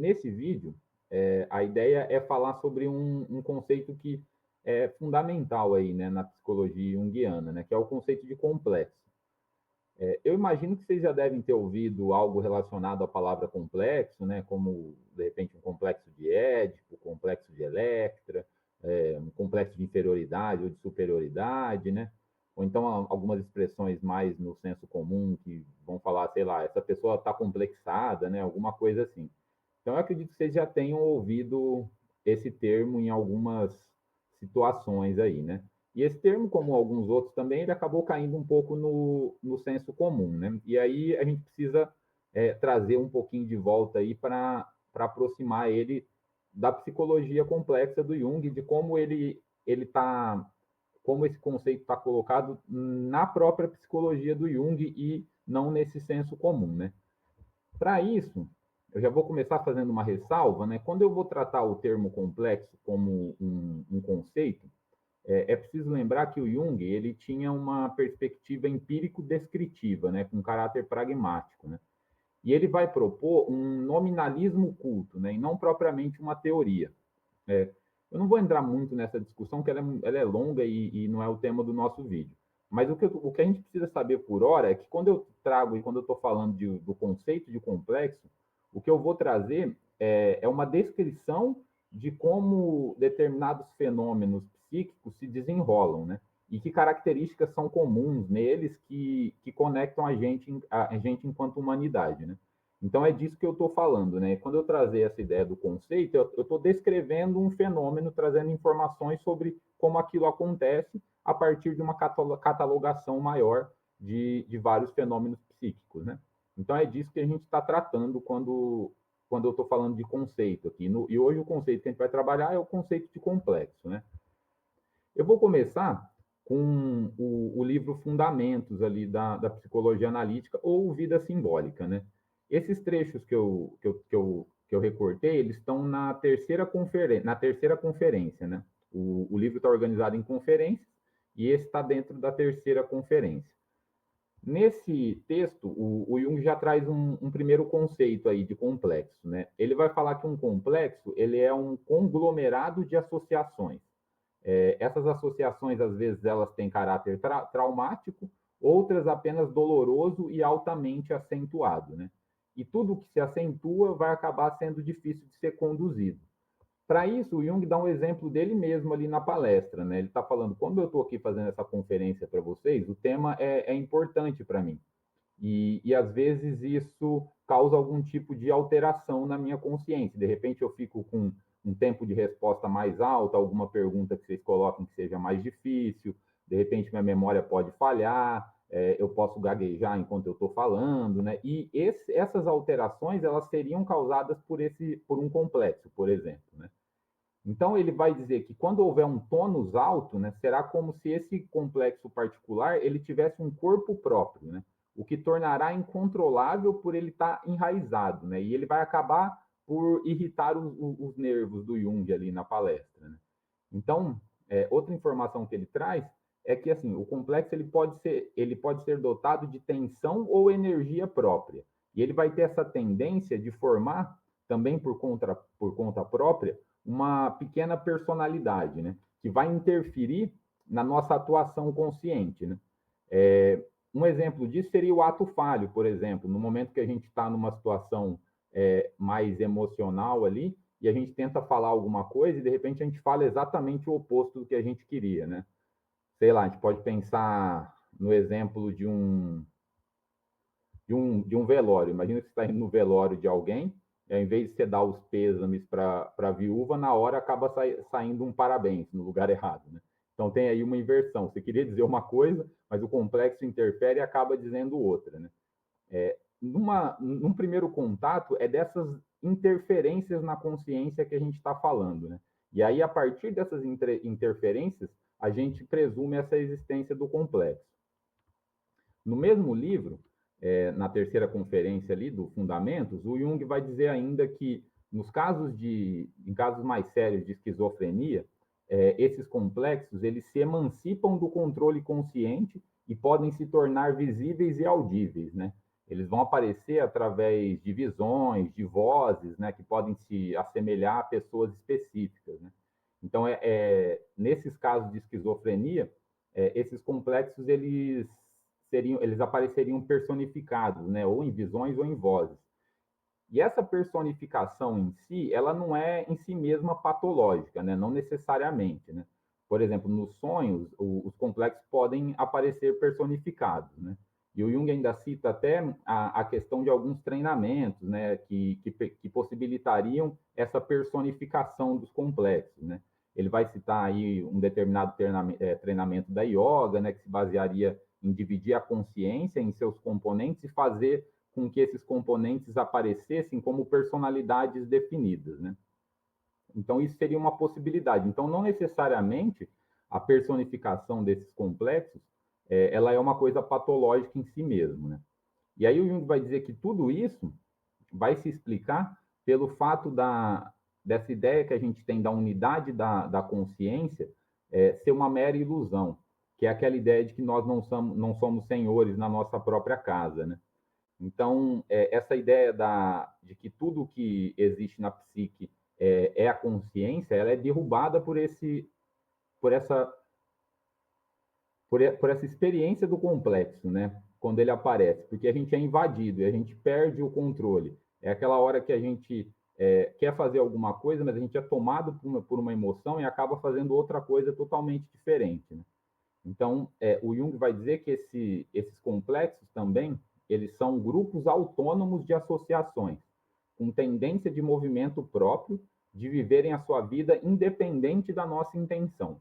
nesse vídeo, a ideia é falar sobre um conceito que é fundamental aí, né, na psicologia junguiana, né, que é o conceito de complexo. Eu imagino que vocês já devem ter ouvido algo relacionado à palavra complexo, né, como, de repente, um complexo de Édipo, complexo de Electra, um complexo de inferioridade ou de superioridade, né? Ou então algumas expressões mais no senso comum que vão falar, sei lá, essa pessoa está complexada, né? Alguma coisa assim. Então, eu acredito que vocês já tenham ouvido esse termo em algumas situações aí, né? E esse termo, como alguns outros também, ele acabou caindo um pouco no senso comum, né? E aí a gente precisa trazer um pouquinho de volta aí para aproximar ele da psicologia complexa do Jung, de como ele tá, como esse conceito está colocado na própria psicologia do Jung e não nesse senso comum, né? Para isso, eu já vou começar fazendo uma ressalva, né? Quando eu vou tratar o termo complexo como um conceito, é preciso lembrar que o Jung ele tinha uma perspectiva empírico-descritiva, né? Com caráter pragmático, né? E ele vai propor um nominalismo culto, né? E não propriamente uma teoria. É, eu não vou entrar muito nessa discussão, que ela é longa e não é o tema do nosso vídeo. Mas o que a gente precisa saber por hora é que quando eu trago e quando eu estou falando do conceito de complexo, o que eu vou trazer é uma descrição de como determinados fenômenos psíquicos se desenrolam, né? E que características são comuns neles que conectam a gente enquanto humanidade, né? Então é disso que eu estou falando, né? Quando eu trazer essa ideia do conceito, eu estou descrevendo um fenômeno, trazendo informações sobre como aquilo acontece a partir de uma catalogação maior de vários fenômenos psíquicos, né? Então é disso que a gente está tratando quando eu estou falando de conceito aqui. E hoje o conceito que a gente vai trabalhar é o conceito de complexo, né? Eu vou começar com o livro Fundamentos ali da Psicologia Analítica ou Vida Simbólica, né? Esses trechos que eu recortei, eles estão na terceira conferência, né? O livro está organizado em conferências e esse está dentro da terceira conferência. Nesse texto, o Jung já traz um primeiro conceito aí de complexo, né? Ele vai falar que um complexo ele é um conglomerado de associações. Essas associações, às vezes, elas têm caráter traumático, outras apenas doloroso e altamente acentuado, né? E tudo que se acentua vai acabar sendo difícil de ser conduzido. Para isso, o Jung dá um exemplo dele mesmo ali na palestra, né? Ele está falando, como eu estou aqui fazendo essa conferência para vocês, o tema é importante para mim. E às vezes isso causa algum tipo de alteração na minha consciência. De repente eu fico com um tempo de resposta mais alto, alguma pergunta que vocês coloquem que seja mais difícil, de repente minha memória pode falhar, eu posso gaguejar enquanto eu estou falando, né? E essas alterações elas seriam causadas por um complexo, por exemplo, né? Então ele vai dizer que quando houver um tônus alto, né, será como se esse complexo particular ele tivesse um corpo próprio, né? O que tornará incontrolável por ele estar enraizado, né? E ele vai acabar por irritar os nervos do Jung ali na palestra, né? Então, outra informação que ele traz é que assim, o complexo ele pode ser dotado de tensão ou energia própria. E ele vai ter essa tendência de formar, também por conta própria, uma pequena personalidade, né? Que vai interferir na nossa atuação consciente, né? Um exemplo disso seria o ato falho, por exemplo, no momento que a gente está numa situação mais emocional ali, e a gente tenta falar alguma coisa e de repente a gente fala exatamente o oposto do que a gente queria, né? Sei lá, a gente pode pensar no exemplo de um velório. Imagina que você está indo no velório de alguém, e ao invés de você dar os pêsames para a viúva, na hora acaba saindo um parabéns no lugar errado, né? Então tem aí uma inversão. Você queria dizer uma coisa, mas o complexo interfere e acaba dizendo outra, né? Num primeiro contato, é dessas interferências na consciência que a gente está falando, né? E aí, a partir dessas interferências, a gente presume essa existência do complexo. No mesmo livro, na terceira conferência ali do Fundamentos, o Jung vai dizer ainda que em casos mais sérios de esquizofrenia, esses complexos eles se emancipam do controle consciente e podem se tornar visíveis e audíveis, né? eles vão aparecer através de visões, de vozes, né, que podem se assemelhar a pessoas específicas, né? Então, nesses casos de esquizofrenia, esses complexos eles apareceriam personificados, né, ou em visões ou em vozes. E essa personificação em si, ela não é em si mesma patológica, né? Não necessariamente, né? Por exemplo, nos sonhos, os complexos podem aparecer personificados, né? E o Jung ainda cita até a questão de alguns treinamentos, né, que possibilitariam essa personificação dos complexos, né? Ele vai citar aí um determinado treinamento da yoga, né, que se basearia em dividir a consciência em seus componentes e fazer com que esses componentes aparecessem como personalidades definidas, né? Então, isso seria uma possibilidade. Então, não necessariamente a personificação desses complexos, ela é uma coisa patológica em si mesmo, né? E aí o Jung vai dizer que tudo isso vai se explicar pelo fato dessa ideia que a gente tem da unidade da consciência ser uma mera ilusão, que é aquela ideia de que nós não somos senhores na nossa própria casa, né? Então, essa ideia de que tudo que existe na psique é a consciência, ela é derrubada por essa, por essa experiência do complexo, né? Quando ele aparece, porque a gente é invadido e a gente perde o controle. É aquela hora que a gente quer fazer alguma coisa, mas a gente é tomado por uma emoção e acaba fazendo outra coisa totalmente diferente, né? Então, o Jung vai dizer que esses complexos também, eles são grupos autônomos de associações, com tendência de movimento próprio, de viverem a sua vida independente da nossa intenção.